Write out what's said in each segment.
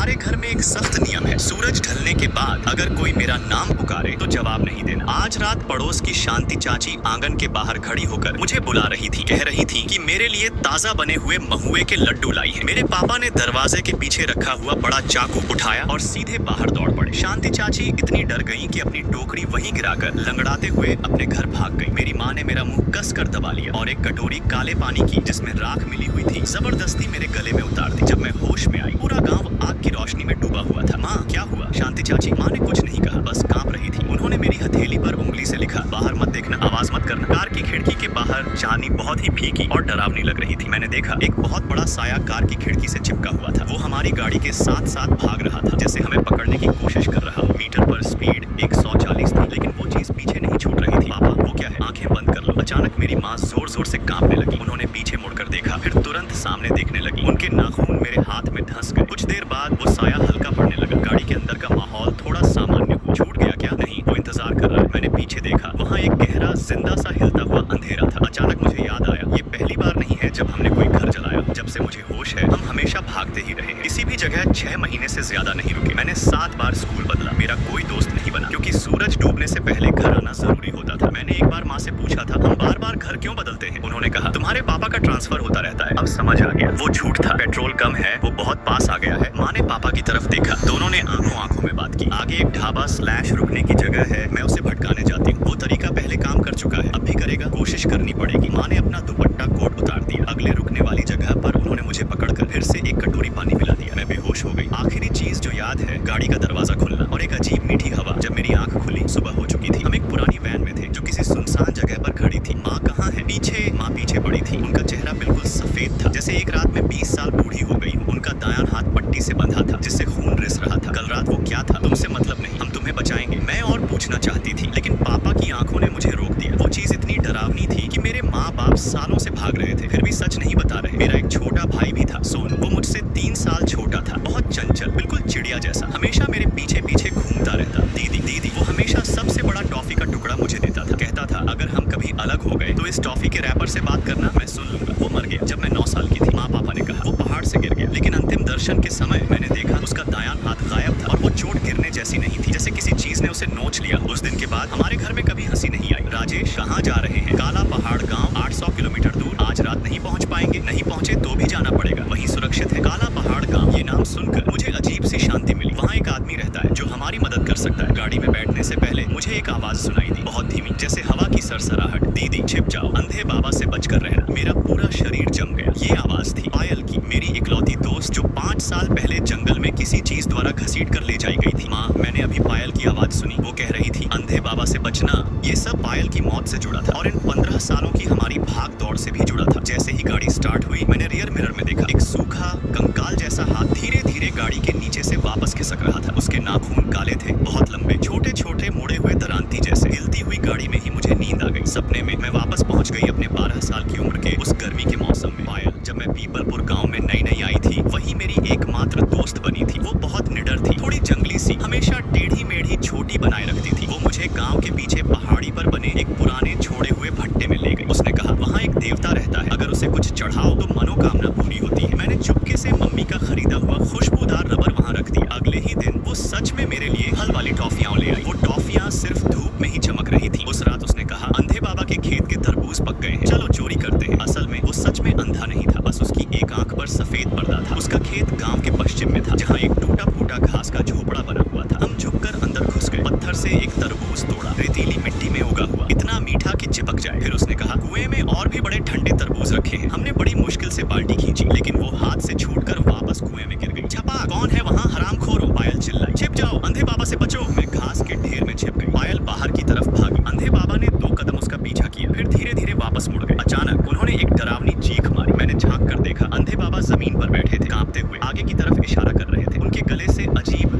हमारे घर में एक सख्त नियम है, सूरज ढलने के बाद अगर कोई मेरा नाम पुकारे तो जवाब नहीं देना। आज रात पड़ोस की शांति चाची आंगन के बाहर खड़ी होकर मुझे बुला रही थी। कह रही थी कि मेरे लिए ताजा बने हुए महुए के लड्डू लाई है। मेरे पापा ने दरवाजे के पीछे रखा हुआ बड़ा चाकू उठाया और सीधे बाहर दौड़ पड़े। शांति चाची इतनी डर गई कि अपनी टोकरी वहीं गिराकर लंगड़ाते हुए अपने घर भाग गई। मेरी माँ ने मेरा मुंह कस कर दबा लिया और एक कटोरी काले पानी की जिसमें राख मिली हुई थी जबरदस्ती मेरे गले में उतार दी। जब मैं होश में आई पूरा गांव आग की रोशनी में डूबा हुआ था। माँ क्या हुआ? शांति चाची। माँ ने कुछ नहीं कहा, बस कांप रही थी। उन्होंने मेरी हथेली पर उंगली से लिखा, बाहर मत देखना, आवाज मत करना। कार की खिड़की के बाहर चांदनी बहुत ही फीकी और डरावनी लग रही थी। मैंने देखा एक बहुत बड़ा साया कार की खिड़की से चिपका हुआ था। वो हमारी गाड़ी के साथ साथ भाग रहा था, जैसे हमें पकड़ने की कोशिश कर रहा हो। मीटर पर स्पीड 140 थी, लेकिन वो चीज पीछे नहीं छूट रही थी। पापा वो क्या है? आंखें बंद कर लो। अचानक मेरी माँ जोर जोर से कांपने लगी। उन्होंने पीछे मुड़कर देखा, फिर तुरंत सामने देखने लगी। उनके नाखून मेरे हाथ में धंस गए। कुछ देर बाद वो साया हल्का पड़ने लगा। गाड़ी के अंदर का माहौल थोड़ा सामान्य हुआ। छूट गया क्या? नहीं, वो इंतजार कर रहा है। मैंने पीछे देखा, वहाँ एक गहरा जिंदा सा हिलता हुआ अंधेरा था। अचानक मुझे याद आया, ये पहली बार नहीं है जब हमने कोई घर जलाया। जब से मुझे होश है हम हमेशा भागते ही रहे। किसी भी जगह 6 महीने से ज्यादा नहीं रुके। मैंने 7 बार स्कूल बदला, मेरा कोई दोस्त नहीं बना, क्योंकि सूरज डूबने से पहले घर आना जरूरी होता था। मैंने एक बार माँ से पूछा था, हम बार बार घर क्यों बदलते हैं? उन्होंने कहा, तुम्हारे पापा का ट्रांसफर होता रहता है। अब समझ आ गया, वो झूठ था। पेट्रोल कम है, वो बहुत पास आ गया है। माँ ने पापा की तरफ देखा, दोनों ने आंखों आंखों में बात की। आगे एक ढाबा स्लैश रुकने की जगह है, मैं उसे भटकाने जाती हूँ। वो तरीका पहले काम कर चुका है, अब भी करेगा, कोशिश करनी पड़ेगी। माँ ने अपना दुपट्टा कोट उतार दिया। अगले रुकने वाली जगह पर उन्होंने मुझे पकड़कर फिर से एक कटोरी पानी पिला दिया। मैं बेहोश हो गई। आखिरी चीज जो याद है, गाड़ी का दरवाजा खुलना और एक अजीब मीठी हवा। जब मेरी आंख खुली सुबह हो चुकी थी। हम एक पुरानी वैन में थे जो किसी सुनसान जगह पर खड़ी थी। माँ कहाँ है? पीछे। माँ पीछे पड़ी थी। उनका चेहरा बिल्कुल सफेद था, जैसे एक रात में 20 साल बूढ़ी हो गई। उनका दायां हाथ पट्टी से बंधा था जिससे खून रिस रहा था। कल रात वो क्या था? तुमसे मतलब नहीं, हम तुम्हें बचाएंगे। मैं और पूछना चाहती थी, लेकिन पापा की आंखों ने मुझे रोक दिया। वो चीज इतनी डरावनी थी कि मेरे माँ बाप सालों से भाग रहे थे, फिर भी सच नहीं बता रहे। मेरा एक छोटा भाई भी था, सोनू। वो मुझसे 3 साल छोटा था, बहुत चंचल, बिल्कुल चिड़िया जैसा, हमेशा मेरे पीछे पीछे घूमता रहता। दीदी दीदी। वो हमेशा सबसे बड़ा टॉफी का टुकड़ा मुझे देता था। कहता था, अगर हम कभी अलग हो गए तो इस टॉफी के रैपर से बात करना, मैं सुन लूंगा। वो मर गया जब मैं 9 साल की थी। माँ पापा ने कहा वो पहाड़ से गिर गया, लेकिन अंतिम दर्शन के समय मैंने देखा उसका दायां हाथ गायब था और वो चोट गिरने जैसी नहीं थी, जैसे किसी चीज ने उसे नोच लिया। उस दिन के बाद हमारे घर में कभी हंसी नहीं आई। राजेश कहाँ जा रहे हैं? काला पहाड़ गाँव 800 किलोमीटर दूर। आज रात नहीं पहुँच पाएंगे? नहीं पहुँचे तो भी जाना पड़ेगा, वही सुरक्षित है। काला पहाड़ गाँव, ये नाम सुनकर मुझे अजीब सी शांति मिली। वहाँ एक आदमी रहता है जो हमारी मदद कर सकता है। गाड़ी में बैठने से पहले मुझे एक आवाज सुनाई दी, बहुत धीमी, जैसे हवा की सरसराहट। दीदी छिप जाओ, अंधे बाबा से बचकर रहना। मेरा पूरा शरीर जम गया। ये आवाज थी पायल की, मेरी इकलौती दोस्त जो 5 साल पहले जंगल में किसी चीज द्वारा घसीट कर ले जाई गई थी। माँ, मैंने अभी पायल की आवाज सुनी। वो कह रही थी, अंधे बाबा से बचना। ये सब पायल की मौत से जुड़ा था और इन 15 सालों की हमारी भाग दौड़ से भी जुड़ा था। जैसे ही गाड़ी स्टार्ट हुई, मैंने रियर मिरर में देखा एक सूखा कंकाल जैसा हाथ धीरे धीरे गाड़ी के नीचे से वापस खिसक रहा था। उसके नाखून काले थे, बहुत लंबे, छोटे छोटे मुड़े हुए दरांती जैसे। हिलती हुई गाड़ी में ही मुझे नींद आ गई। सपने में मैं वापस पहुंच गई अपने 12 साल की उम्र के उस गर्मी के मौसम में। पायल जब मैं पीपलपुर गांव में नई नई आई थी, वही मेरी एकमात्र दोस्त बनी थी। वो बहुत निडर थी, थोड़ी जंगली सी, हमेशा टेढ़ी मेढ़ी छोटी बनाए रखती थी। वो मुझे गांव के पीछे पहाड़ी पर बने एक पुराने छोड़े हुए भट्टे में ले गई। उसने कहा, वहाँ एक देवता रहता है, अगर उसे कुछ चढ़ाओ तो मनोकामना पूरी होती है। मैंने चुपके से मम्मी का खरीदा हुआ खुशबूदार रबर वहाँ रख दिया। अगले ही दिन वो सच में मेरे लिए फल वाली टॉफियां ले आई। वो टॉफियां सिर्फ धूप में ही चमक रही थी। उस रात उसने कहा, अंधे बाबा के खेत के तरबूज पक गए हैं, चलो चोरी करते हैं। असल में वो सच में अंधा नहीं था, बस उसकी एक आंख पर सफेद पर्दा था। उसका खेत गांव के पश्चिम में था, जहाँ एक टूटा फूटा घास का झोपड़ा बना हुआ था। हम झुककर अंदर घुस गए। पत्थर से एक तरबूज तोड़ा, रेतीली मिट्टी में उगा हुआ, इतना मीठा कि चिपक जाए। फिर उसने कहा, कुएं में और भी बड़े ठंडे तरबूज रखे हैं। हमने बड़ी मुश्किल से बाल्टी खींची, लेकिन वो हाथ से छूटकर वापस कुएं में गिर गई। छपा, कौन है वहाँ? हरामखोरों! पायल चिल्लाई। छिप जाओ, अंधे बाबा से बचो। मैं घास के ढेर में छिप गई। पायल बाहर की तरफ भागी। अंधे बाबा ने 2 कदम उसका पीछा किया, फिर धीरे धीरे वापस मुड़ गए। अचानक उन्होंने एक डरावनी चीख मारी। मैंने झांक कर देखा, अंधे बाबा जमीन पर बैठे थे, कांपते हुए आगे की तरफ इशारा कर रहे थे। उनके गले से अजीब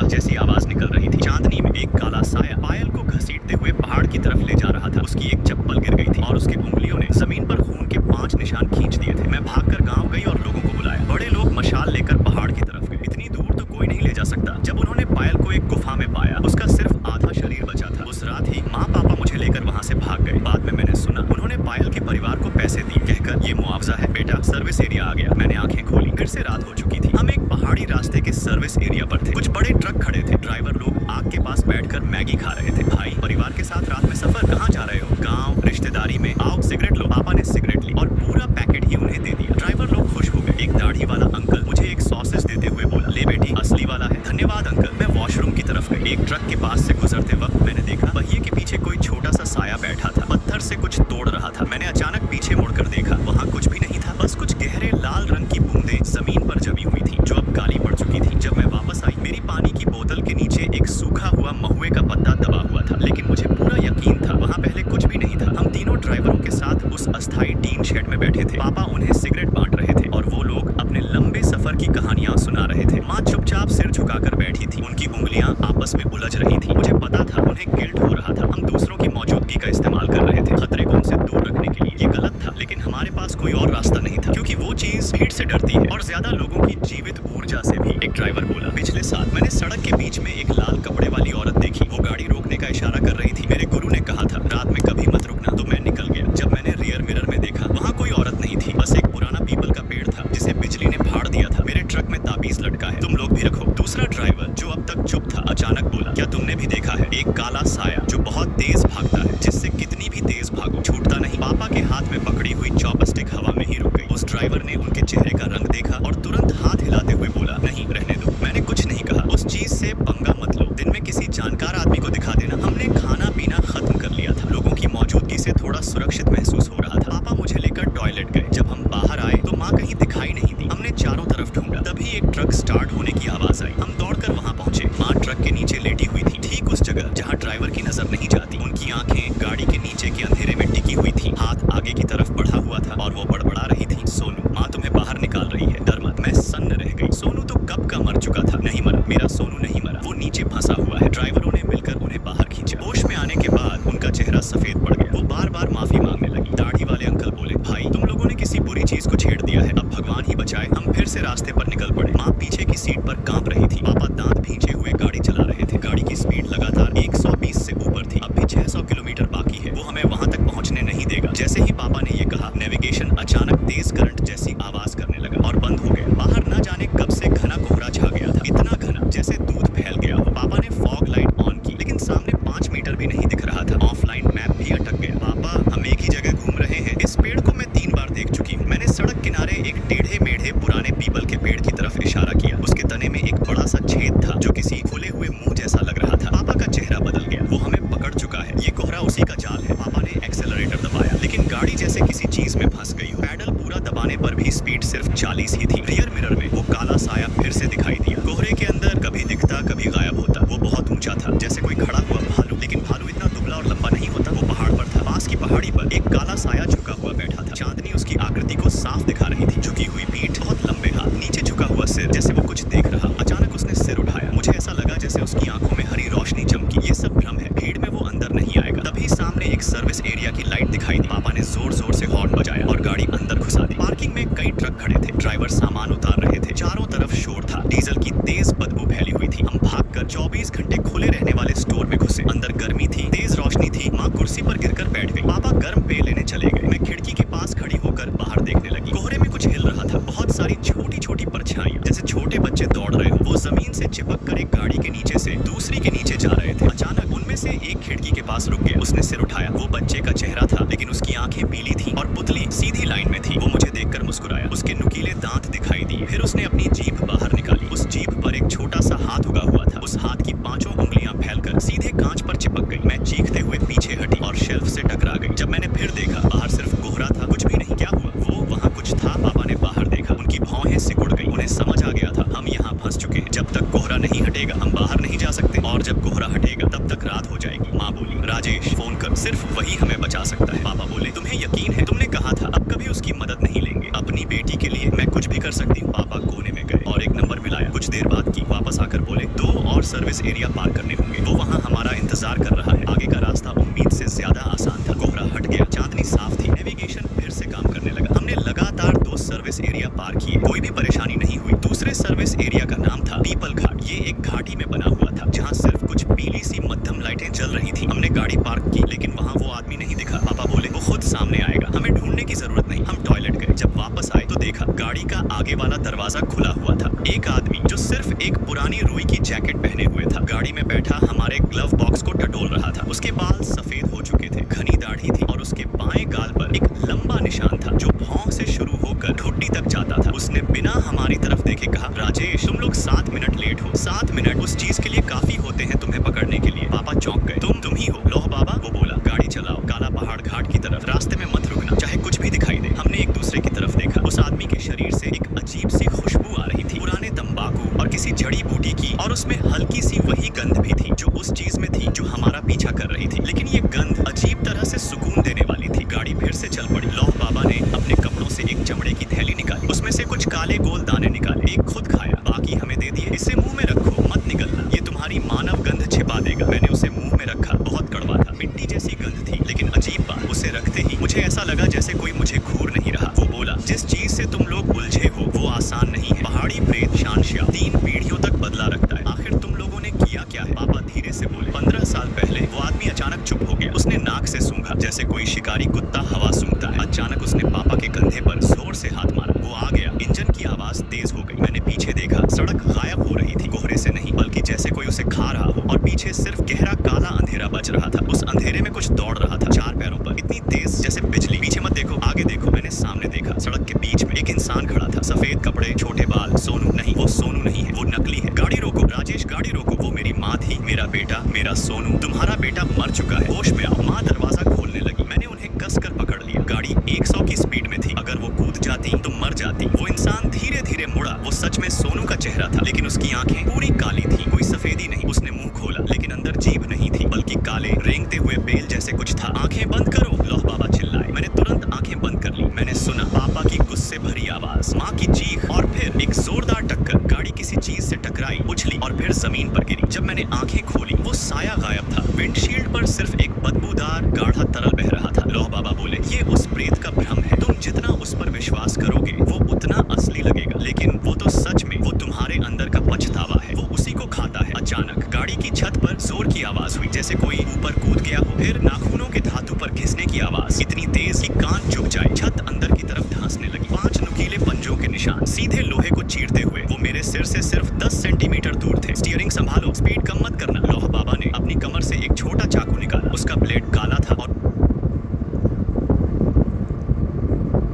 जैसी आवाज निकल रही थी। चांदनी में एक काला साया पायल को घसीटते हुए पहाड़ की तरफ ले जा रहा था। उसकी एक चप्पल गिर गई थी और उसकी उंगलियों ने जमीन पर खून के 5 निशान खींच दिए थे। मैं भागकर गांव गई और लोगों को बुलाया। बड़े लोग मशाल लेकर पहाड़ की तरफ गए। इतनी दूर तो कोई नहीं ले जा सकता। जब उन्होंने पायल को एक गुफा में पाया, उसका सिर्फ आधा शरीर बचा था। उस रात ही माँ पापा मुझे लेकर वहाँ से भाग गए। बाद में मैंने सुना उन्होंने पायल के परिवार को पैसे दिए, कहकर ये मुआवजा है बेटा, सर्विस एरिया आ गया। मैंने आंखें खोली, फिर से रात हो चुकी थी। हम एक पहाड़ी रास्ते के सर्विस एरिया पर थे। कुछ बड़े ट्रक खड़े थे। ड्राइवर लोग आग के पास बैठकर मैगी खा रहे थे। भाई, परिवार के साथ रात में सफर, कहाँ जा रहे हो? गाँव, रिश्तेदारी में। आओ सिगरेट लो। पापा ने सिगरेट ली और पूरा पैकेट ही उन्हें दे दिया। ड्राइवर लोग खुश हो गए। एक दाढ़ी वाला अंकल मुझे एक सॉसेज देते हुए बोला, ले बेटी, असली वाला है। धन्यवाद अंकल। मैं वॉशरूम की तरफ गई। एक ट्रक के पास से गुजरते वक्त मैंने देखा पहिए के पीछे कोई छोटा सा साया बैठा था, पत्थर से कुछ तोड़ रहा था। मैंने अचानक पीछे मुड़कर देखा, वहाँ कुछ भी नहीं था, बस कुछ गहरे लाल रंग की बूंदें जमीन पर जमी हुई थी, जो अब काली पड़ चुकी थी। जब मैं वापस आई, मेरी पानी की बोतल के नीचे एक सूखा हुआ महुए का पत्ता दबा हुआ था, लेकिन मुझे पूरा यकीन था वहाँ पहले कुछ भी नहीं था। हम तीनों ड्राइवरों के साथ उस अस्थायी टीन शेड में बैठे थे। पापा उन्हें सिगरेट बांट रहे थे और वो लोग अपने लंबे सफर की कहानियां सुना रहे थे। माँ चुपचाप सिर झुकाकर बैठी थी, उनकी उंगलियां आपस में उलझ रही थी। मुझे पता था उन्हें गिल्ट हो रहा था। हम दूसरों की मौजूदगी का इस्तेमाल कर रहे थे, खतरे को उनसे दूर रखने के लिए। ये गलत था, लेकिन हमारे पास कोई और रास्ता नहीं था, क्योंकि वो चीज भीड़ से डरती है और ज्यादा लोगों की जीवित ऊर्जा से भी। एक ड्राइवर बोला, पिछले साल मैंने सड़क के बीच में एक लाल कपड़े वाली औरत देखी। वो गाड़ी रोकने का इशारा कर रही थी। मेरे गुरु ने कहा था रात में कभी मत रुकना, तो मैं निकल गया। जब मैंने रियर मिरर में देखा, वहाँ कोई औरत नहीं थी, बस एक पुराना पीपल का पेड़ था जिसे बिजली ने फाड़ दिया था। मेरे ट्रक में ताबीज लटका है, तुम लोग भी रखो। दूसरा ड्राइवर, जो अब तक चुप था, अचानक बोला, क्या तुमने भी देखा है एक काला साया जो बहुत तेज भागता है, जिससे कितनी भी तेज भागो छूटता नहीं? पापा के हाथ में पकड़ी हुई चॉपस्टिक हवा में ही रुक गई। उस ड्राइवर ने उनके चेहरे का रंग देखा और तुरंत हाथ हिलाते हुए बोला, नहीं, रहने दो। मैंने कुछ नहीं कहा, उस चीज से पंगा मत लो, दिन में किसी जानकार आदमी को दिखा देना। हमने खाना पीना खत्म कर लिया था, लोगों की मौजूदगी से थोड़ा सुरक्षित महसूस हो रहा था। पापा मुझे लेकर टॉयलेट गए। जब हम बाहर आए तो माँ कहीं दिखाई नहीं दी। हमने चारों तरफ ढूंढा, तभी एक ट्रक स्टार्ट होने की आवाज आई। हम दौड़कर वहाँ पहुंचे। माँ ट्रक के नीचे लेटी हुई थी, ठीक उस जगह जहाँ ड्राइवर की नजर नहीं जाती। उनकी आंखें गाड़ी के नीचे के अंधेरे में टिकी हुई थी, हाथ आगे की तरफ बढ़ा हुआ था और वो बड़बड़ा रही थी, सोनू, माँ तुम्हें बाहर निकाल रही है, डर मत। मैं सन्न रह गई। सोनू तो कब का मर चुका था। नहीं मरा, मेरा सोनू नहीं मरा, वो नीचे फंसा हुआ है। ड्राइवरों ने मिलकर उन्हें बाहर खींचा। होश में आने के बाद उनका चेहरा सफेद पड़ गया। वो बार बार माफी मांगने लगी। दाढ़ी वाले अंकल बोले, भाई, तुम लोगों ने किसी बुरी चीज को छेड़ दिया है, अब भगवान ही बचाए। हम फिर से रास्ते पर निकल पड़े। माँ पीछे की सीट पर कांप रही थी। पापा दांत भींचे हुए गाड़ी चला रहे थे। गाड़ी की स्पीड लगातार 120 से ऊपर थी। अब भी 600 किलोमीटर बाकी है, वो हमें वहां तक पहुंचने नहीं देगा। जैसे ही पापा ने ये कहा, नेविगेशन अचानक तेज करंट जैसी आवाज करने लगा और बंद हो गया। बाहर न जाने कब से घना कोहरा छा गया था, इतना घना जैसे दूध फैल गया हो। पापा ने फॉग लाइट ऑन की, लेकिन सामने 5 मीटर भी नहीं दिख रहा था। ऑफलाइन मैप भी अटक गया। पापा, हम एक ही जगह घूम रहे हैं। इस पेड़ को मैं 3 बार देख चुकी हूँ। मैंने सड़क किनारे एक टेढ़े मेढ़े पुराने पीपल के पेड़ की तरफ इशारा किया। उसके तने में एक बड़ा सा छेद था जो किसी खुले हुए मुंह जैसा लग रहा था। पापा का चेहरा बदल गया। वो हमें पकड़ चुका है, ये कोहरा उसी का जाल है। पापा ने एक्सेलरेटर दबाया, लेकिन गाड़ी जैसे किसी चीज में फंस गई हो। पैडल पूरा दबाने पर भी स्पीड सिर्फ 40 ही थी। रियर मिरर में वो काला साया फिर से दिखाई दिया। कोहरे के अंदर कभी दिखता कभी गायब होता। वो बहुत ऊंचा था, जैसे कोई खड़ा हुआ भालू, लेकिन भालू इतना दुबला और लंबा नहीं होता। वो पहाड़ पर था। पास की पहाड़ी पर एक काला साया झुका हुआ बैठा था। चांदनी उसकी आकृति को साफ दिखा रही थी। झुकी हुई पीठ, बहुत लंबे हाथ, नीचे झुका हुआ सिर, जैसे वो कुछ देख रहा। अचानक उसने सिर उठाया। मुझे ऐसा लगा जैसे उसकी आंखों में हरी रोशनी चमकी। ये सब भ्रम है, भीड़ में वो अंदर नहीं आएगा। तभी सामने एक सर्विस एरिया की लाइट दिखाई दी। पापा ने जोर जोर से हॉर्न बजाया और गाड़ी अंदर घुसा दी। पार्किंग में कई ट्रक खड़े थे। ड्राइवर सामान उतार रहे थे। चारों तरफ शोर था। डीजल की तेज बदबू फैली हुई थी। हम भागकर 24 घंटे खुले रहने वाले स्टोर में घुसे। अंदर गर्मी थी, तेज रोशनी थी। माँ कुर्सी पर गिरकर बैठ गई। पापा गर्म पेय लेने चले गए। मैं खिड़की के पास खड़ी होकर बाहर देखने लगी। कोहरे में कुछ हिल रहा था। बहुत सारी छोटी छोटी परछाइयां, जैसे छोटे बच्चे दौड़ रहे हो। वो जमीन से चिपक कर एक गाड़ी के नीचे से दूसरी के नीचे जा रहे थे। अचानक उनमें से एक खिड़की के पास रुक गया। उसने सिर उठाया। वो बच्चे का चेहरा था, लेकिन उसकी आंखें पीली थी और पुतली सीधी लाइन में थी। वो मुझे देखकर मुस्कुराया। उसके नुकीले दांत दिखाई दिए। फिर उसने अपनी जीभ बाहर निकाली। उस जीभ पर एक छोटा सा हाथ उगा हुआ था। उस हाथ की 5 उंगलियां फैलकर सीधे कांच पर चिपक गई। मैं चीखते हुए पीछे हटी और शेल्फ से टकरा गई। जब मैंने फिर देखा, बाहर सिर्फ कोहरा था, कुछ भी नहीं। क्या हुआ? वो वहाँ कुछ था। पापा ने बाहर देखा। उनकी भौहें सिकुड़ गई। उन्हें समझ आ गया था, हम यहाँ फंस चुके हैं। जब तक कोहरा नहीं हटेगा हम बाहर नहीं जा सकते, और जब कोहरा हटेगा तब तक रात हो जाएगी। माँ बोली, राजेश फोन कर, सिर्फ वही हमें बचा सकता है। पापा बोले, तुम्हें यकीन है? तुमने कहा था अब कभी उसकी मदद नहीं लेंगे। अपनी बेटी के लिए मैं कुछ भी कर सकती हूँ। पापा कोने में गए और एक नंबर मिलाया। कुछ देर बाद की वापस आकर बोले, 2 और सर्विस एरिया पार करने होंगे। वो वहाँ हमारा इंतजार कर रहा है। आगे का रास्ता उम्मीद से ज्यादा आसान था। कोहरा हट गया, चांदनी साफ थी। नेविगेशन फिर से काम करने लगा। हमने लगातार 2 सर्विस एरिया पार किए। कोई भी परेशानी नहीं हुई। दूसरे सर्विस एरिया का नाम था पीपल घाट। ये एक घाटी में बना हुआ था, जहाँ सिर्फ कुछ पीली सी मध्यम लाइटें जल रही थी। हमने गाड़ी पार्क की, लेकिन वहाँ वो आदमी नहीं दिखा। पापा बोले, वो खुद सामने आएगा, हमें ढूंढने की जरूरत नहीं। हम टॉयलेट गए। जब वापस आए तो देखा गाड़ी का आगे वाला दरवाजा खुला हुआ था। एक आदमी जो सिर्फ सिर्फ एक पुरानी रुई की जैकेट पहने हुए था। गाड़ी में बैठा हमारे ग्लव बॉक्स को टटोल रहा था। उसके बाल सफेद हो चुके थे, घनी दाढ़ी थी और उसके बाएं गाल पर एक लंबा निशान था जो भौं से शुरू होकर ठुड्डी तक जाता था। उसने बिना हमारी तरफ देखे कहा, राजेश तुम लोग 7 मिनट लेट हो। 7 मिनट उस चीज के लिए काफी होते हैं तुम्हें पकड़ने के लिए। पापा चौंक गए। तुम ही हो? लोह बाबा, वो बोला। गाड़ी चलाओ काला पहाड़ घाट की तरफ, रास्ते में मत रुकना, चाहे कुछ भी दिखाई दे। हमने एक दूसरे की तरफ देखा। उस आदमी के शरीर से एक अजीब सी खुशबू आ रही थी, पुराने तंबाकू और किसी जड़ी बूटी की, और उसमें हल्की सी वही गंध भी थी जो उस चीज में थी जो हमारा पीछा कर रही थी। लेकिन ये गंध अजीब तरह से सुकून देने वाली थी। गाड़ी फिर से चल पड़ी। लौह बाबा ने अपने कपड़ों से एक चमड़े की थैली निकाली, उसमें से कुछ काले गोल दाने निकाले। एक खुद खाया, बाकी हमें दे दिए। इसे मुंह में रखो, मत निगलना, ये तुम्हारी मानव गंध छिपा देगा। मैंने उसे मुंह में रखा। बहुत कड़वा था, मिट्टी जैसी गंध थी। लेकिन अजीब बात, उसे रखते ही मुझे ऐसा लगा जैसे कोई मुझे घूर नहीं रहा। वो बोला, जिस चीज से तुम लोग उलझे हो वो आसान नहीं है। पहाड़ी प्रेत शानश्या 3 पीढ़ियों तक बदला रखता है। आखिर तुम लोगों ने किया क्या है? पापा धीरे से बोले। 15 साल पहले वो आदमी अचानक चुप हो गया। उसने नाक से सूंघा जैसे कोई शिकारी कुत्ता हवा सूंघता है। अचानक उसने पापा के कंधे पर जोर से हाथ मारा। वो आ गया। इंजन की आवाज तेज हो गई। मैंने पीछे देखा। सड़क गायब हो रही थी, कोहरे से नहीं बल्कि जैसे कोई उसे खा रहा हो। और पीछे सिर्फ गहरा काला अंधेरा बच रहा था। उस अंधेरे में कुछ दौड़ रहा था, 4 पैरों पर, इतनी तेज जैसे बिजली। पीछे मत देखो, आगे देखो। मैंने सामने देखा। सड़क के बीच में एक इंसान खड़ा था, सफेद कपड़े, छोटे बाल। सोनू नहीं, वो सोनू नहीं है, वो नकली है। गाड़ी रोको राजेश, गाड़ी रोको। वो मेरी माँ थी, मेरा बेटा, मेरा सोनू। तुम्हारा बेटा मर चुका है, होश में आओ। माँ दरवाजा खोलने लगी। मैंने उन्हें कसकर पकड़ लिया। गाड़ी 100 की स्पीड में थी। अगर वो कूद जाती तो मर जाती। वो इंसान धीरे धीरे मुड़ा। वो सच में सोनू का चेहरा था, लेकिन उसकी आंखें पूरी काली थी, कोई सफेदी नहीं। उसने मुंह खोला, लेकिन अंदर जीभ नहीं थी, बल्कि काले रेंगते हुए बेल जैसे कुछ था। आंखें बंद करो, लौह बाबा चिल्लाए। मैंने तुरंत आंखें बंद कर ली। मैंने सुना पापा की गुस्से भरी आवाज, माँ की चीख, और फिर एक जोरदार टक्कर। गाड़ी किसी चीज से टकराई, उछली और फिर जमीन पर गिरी। जब मैंने आंखें खोली, वो साया गायब था। विंडशील्ड पर सिर्फ एक बदबूदार गाढ़ा तरल बह रहा था। लौह बाबा बोले, ये उस प्रेत का भ्रम है। तुम जितना उस पर विश्वास करोगे वो उतना असली लगेगा, लेकिन वो तो सच में वो तुम्हारे अंदर का पछतावा है। वो उसी को खाता है। अचानक गाड़ी की छत पर जोर की आवाज हुई, जैसे कोई ऊपर कूद गया हो। फिर नाखूनों के धातु पर घिसने की आवाज, इतनी तेज कि कान चुभ जाए। छत अंदर की तरफ धंसने लगी। 5 नुकीले पंजों के निशान सीधे लोहे को चीरते हुए। वो मेरे सिर से सिर्फ 10 सेंटीमीटर दूर थे। स्टीयरिंग संभालो, स्पीड कम मत करना। लौह बाबा ने अपनी कमर से एक छोटा चाकू निकाला। उसका ब्लेड काला था और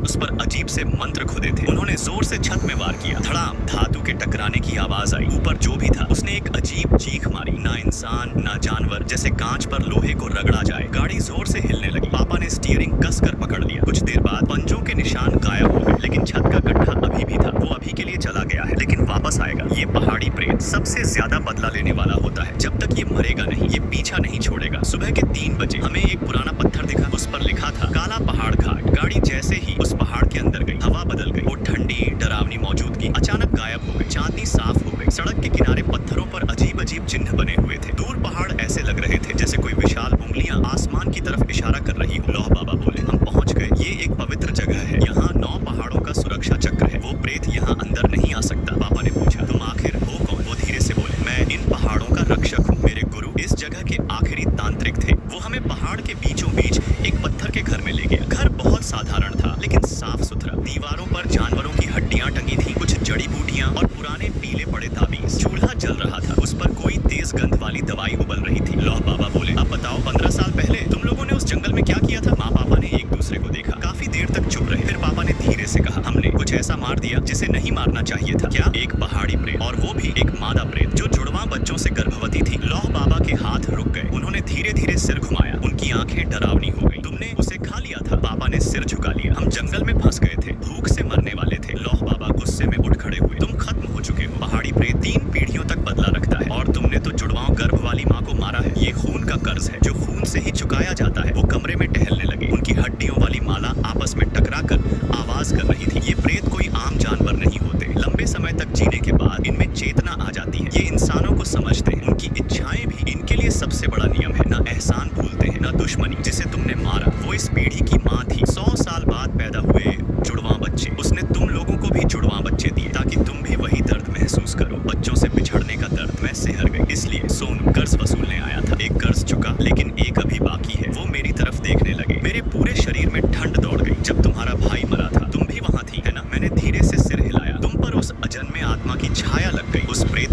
उस पर अजीब से मंत्र खुदे थे। उन्होंने जोर से छत में वार किया। धड़ाम, धातु के टकराने की आवाज आई। ऊपर जो भी था उसने एक अजीब चीख मारी। ना इंसान ना जानवर, जैसे कांच पर लोहे को रगड़ा जाए। गाड़ी जोर से हिलने लगी। पापा ने स्टीयरिंग कसकर पकड़ लिया। कुछ देर बाद पंजों के निशान गायब हो गए, लेकिन छत का गड्ढा अभी भी था। वो अभी के लिए चला गया है, लेकिन वापस आएगा। ये पहाड़ी प्रेत सबसे ज्यादा बदला लेने वाला होता है। जब तक ये मरेगा नहीं, ये पीछा नहीं छोड़ेगा। सुबह के 3 बजे हमें एक पुराना पत्थर दिखा। उस पर लिखा था काला पहाड़ घाट। गाड़ी जैसे ही उस पहाड़ के अंदर गई, हवा बदल गई। वो ठंडी डरावनी मौजूदगी अचानक गायब हो गई। चांदनी साफ हो गई। सड़क के किनारे पत्थरों पर अजीब अजीब चिन्ह बने हुए थे। दूर पहाड़ ऐसे लग रहे थे जैसे कोई विशाल उंगलियां आसमान की तरफ इशारा कर रही हो। लौह बाबा बोले, हम पहुंच गए। ये एक पवित्र जगह है। यहाँ 9 पहाड़ों का सुरक्षा चक्र है। वो प्रेत यहाँ अंदर नहीं आ सकता। पापा ने पूछा, तुम आखिर हो कौन? वो धीरे से बोले, मैं इन पहाड़ों का रक्षक हूँ। मेरे गुरु इस जगह के आखिरी तांत्रिक थे। वो हमें पहाड़ के बीचों बीच एक पत्थर के घर में ले गया। घर बहुत साधारण था, लेकिन साफ सुथरा। दीवारों पर जानवरों की हड्डियां टंगी थी, कुछ जड़ी बूटियां और पुराने पीले पड़े ताबीज। चूल्हा जल रहा था, उस पर कोई तेज गंध वाली दवाई उबल रही थी। लौह बाबा बोले, अब बताओ 15 साल पहले तुम लोगों ने उस जंगल में क्या किया था? माँ पापा ने एक दूसरे को देखा। काफी देर तक चुप रहे। फिर पापा ने धीरे से कहा, हमने कुछ ऐसा मार दिया जिसे नहीं मारना चाहिए था। क्या? एक पहाड़ी प्रेत, और वो भी एक मादा प्रेत जो जुड़वा बच्चों से गर्भवती थी। लौह बाबा के हाथ रुक गए। उन्होंने धीरे धीरे सिर घुमाया। उनकी आंखें डरावनी हो गई। तुमने उसे खा लिया था? पापा ने सिर झुका लिया। हम जंगल में फंस गए थे, भूख से मरने वाले थे। लौह बाबा गुस्से में उठ खड़े हुए। तुम खत्म हो चुके हो। पहाड़ी प्रेत 3 पीढ़ियों तक बदला रखता है, और तुमने तो जुड़वाओं गर्भ वाली माँ को मारा है। ये खून का कर्ज है जो खून से ही चुकाया जाता है। वो कमरे में टहलने लगे। उनकी हड्डियों वाली माला आपस में टकरा कर आवाज कर रही थी। ये प्रेत कोई आम जानवर नहीं होते। लंबे समय तक जीने के बाद इनमें चेतना आ जाती है। ये इंसानों को समझते हैं। उनकी इच्छाएं भी इनके लिए सबसे बड़ा नियम है। ना एहसान भूलते हैं, ना दुश्मनी। जिसे तुमने मारा वो इस पीढ़ी की माँ थी। 100 साल बाद पैदा हुए जुड़वा बच्चे। उसने तुम लोगों को भी जुड़वा बच्चे दिए, ताकि तुम भी वही दर्द महसूस करो। बच्चों से बिछड़ने का दर्द। मैं सिहर गई। इसलिए सोनू कर्ज वसूलने आया था। एक कर्ज चुका, लेकिन एक अभी बाकी है। वो मेरी तरफ देखने लगे। मेरे पूरे शरीर में ठंड दौड़ गई। जब तुम्हारा भाई मरा था तुम भी वहाँ थी, है ना? मैंने धीरे से सिर हिलाया। तुम पर उस अजन्मे आत्मा की छाया लग गई। उस प्रेत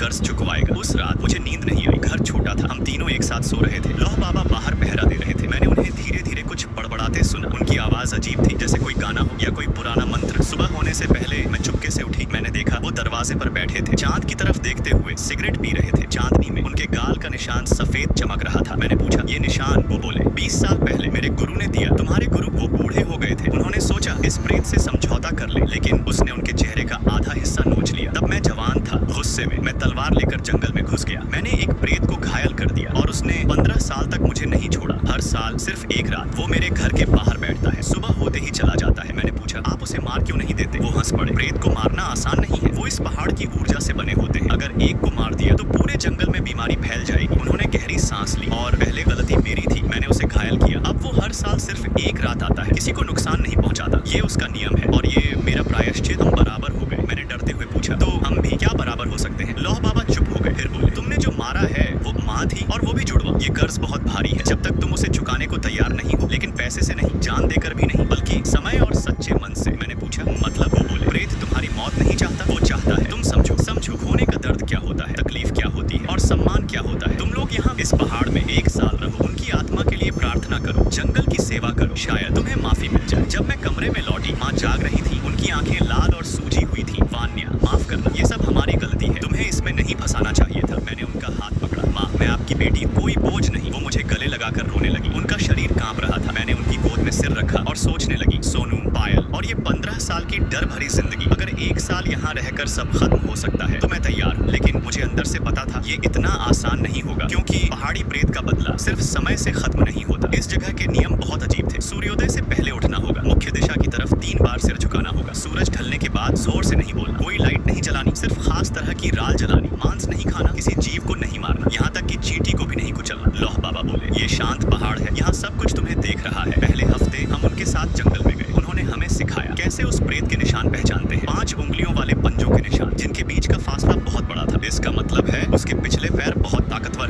कर्ज चुकवाएगा। उस रात मुझे नींद नहीं आई। घर छोटा था, हम तीनों एक साथ सो रहे थे। लौह बाबा बाहर पहरा दे रहे थे। मैंने उन्हें धीरे धीरे कुछ बड़बड़ाते सुना। उनकी आवाज अजीब थी, जैसे कोई गाना हो या कोई पुराना मंत्र। सुबह होने से पहले मैं चुपके से उठी। मैंने देखा वो दरवाजे पर बैठे थे, चांद की तरफ देखते हुए सिगरेट पी रहे थे। चांदनी में उनके गाल का निशान सफेद चमक रहा था। मैंने पूछा, ये निशान? वो बोले, 20 साल पहले मेरे गुरु ने दिया। तुम्हारे गुरु? वो बूढ़े हो गए थे। उन्होंने सोचा इस प्रेत से समझौता कर ले, लेकिन उसने उनके चेहरे का आधा हिस्सा नोच लिया। तब मैं जवान था। गुस्से में मैं तलवार लेकर जंगल में घुस गया। मैंने एक प्रेत को घायल कर दिया और उसने 15 साल तक मुझे नहीं छोड़ा। हर साल सिर्फ एक रात वो मेरे घर के बाहर बैठता है, सुबह होते ही चला जाता है। मैंने पूछा, आप उसे मार क्यों नहीं देते? वो हंस पड़े। प्रेत को मारना आसान नहीं है, वो इस पहाड़ की ऊर्जा से बने होते हैं। अगर एक को मार दिया तो पूरे जंगल में बीमारी फैल जाएगी। उन्होंने गहरी सांस ली। और पहले गलती मेरी थी, मैंने उसे घायल किया। अब वो हर साल सिर्फ एक रात आता है, किसी को नुकसान नहीं पहुंचाता। ये उसका नियम है और ये मेरा प्रायश्चित। हम बराबर हो गए। मैंने डरते हुए पूछा, तो हम भी क्या बराबर हो सकते हैं? लौह बाबा चुप हो गए। फिर बोले, तुमने जो मारा है वो माँ थी और वो भी जुड़वा। ये कर्ज बहुत भारी है, जब तक तुम उसे चुकाने को तैयार नहीं हो। लेकिन पैसे से नहीं, जान देकर भी नहीं, बल्कि समय और सच्चे मन से। मैंने पूछा, मतलब? वो बोले, प्रेत तुम्हारी मौत नहीं चाहता, वो चाहता है तुम समझो। समझो खोने का दर्द क्या होता है, तकलीफ क्या होती है और सम्मान क्या होता है। तुम लोग यहाँ इस पहाड़ में 1 साल रहो, उनकी आत्मा के लिए प्रार्थना करो, जंगल की सेवा करो, शायद तुम्हें माफी मिल जाए। जब मैं कमरे में लौटी, माँ जाग रही थी। उनकी आंखें लाल और सूजी हुई थी। वान्या, माफ करना, ये सब हमारी गलती है, तुम्हें इसमें नहीं फंसाना चाहिए था। मैंने उनका हाथ पकड़ा। माँ, मैं आपकी बेटी, कोई बोझ नहीं। वो मुझे गले लगाकर रोने लगी। उनका शरीर कांप रहा था। मैंने उनकी गोद में सिर रखा और सोचने लगी, सोनू, पायल और ये 15 साल की डर भरी जिंदगी। अगर 1 साल यहाँ रहकर सब खत्म हो सकता है तो मैं तैयार हूँ। लेकिन मुझे अंदर से पता था ये इतना आसान नहीं होगा, क्योंकि पहाड़ी प्रेत का बदला सिर्फ समय से खत्म नहीं होता। इस जगह के नियम बहुत अजीब थे। सूर्योदय से पहले उठना होगा, मुख्य दिशा की तरफ 3 बार सिर झुकाना होगा। सूरज ढलने के बाद जोर से नहीं बोलना, कोई लाइट नहीं जलानी, सिर्फ खास तरह की राल जलानी। मांस नहीं खाना, किसी जीव को नहीं मारना, यहाँ तक कि चींटी को भी नहीं कुचलना। लौह बाबा बोले, ये शांत पहाड़ है, यहाँ सब कुछ तुम्हें देख रहा है। पहले हफ्ते हम उनके साथ जंगल में गए। उन्होंने हमें सिखाया कैसे उस प्रेत के निशान पहचानते हैं। 5 उंगलियों वाले पंजों के निशान, जिनके बीच का फासला बहुत बड़ा था। इसका मतलब है उसके पिछले पैर बहुत ताकतवर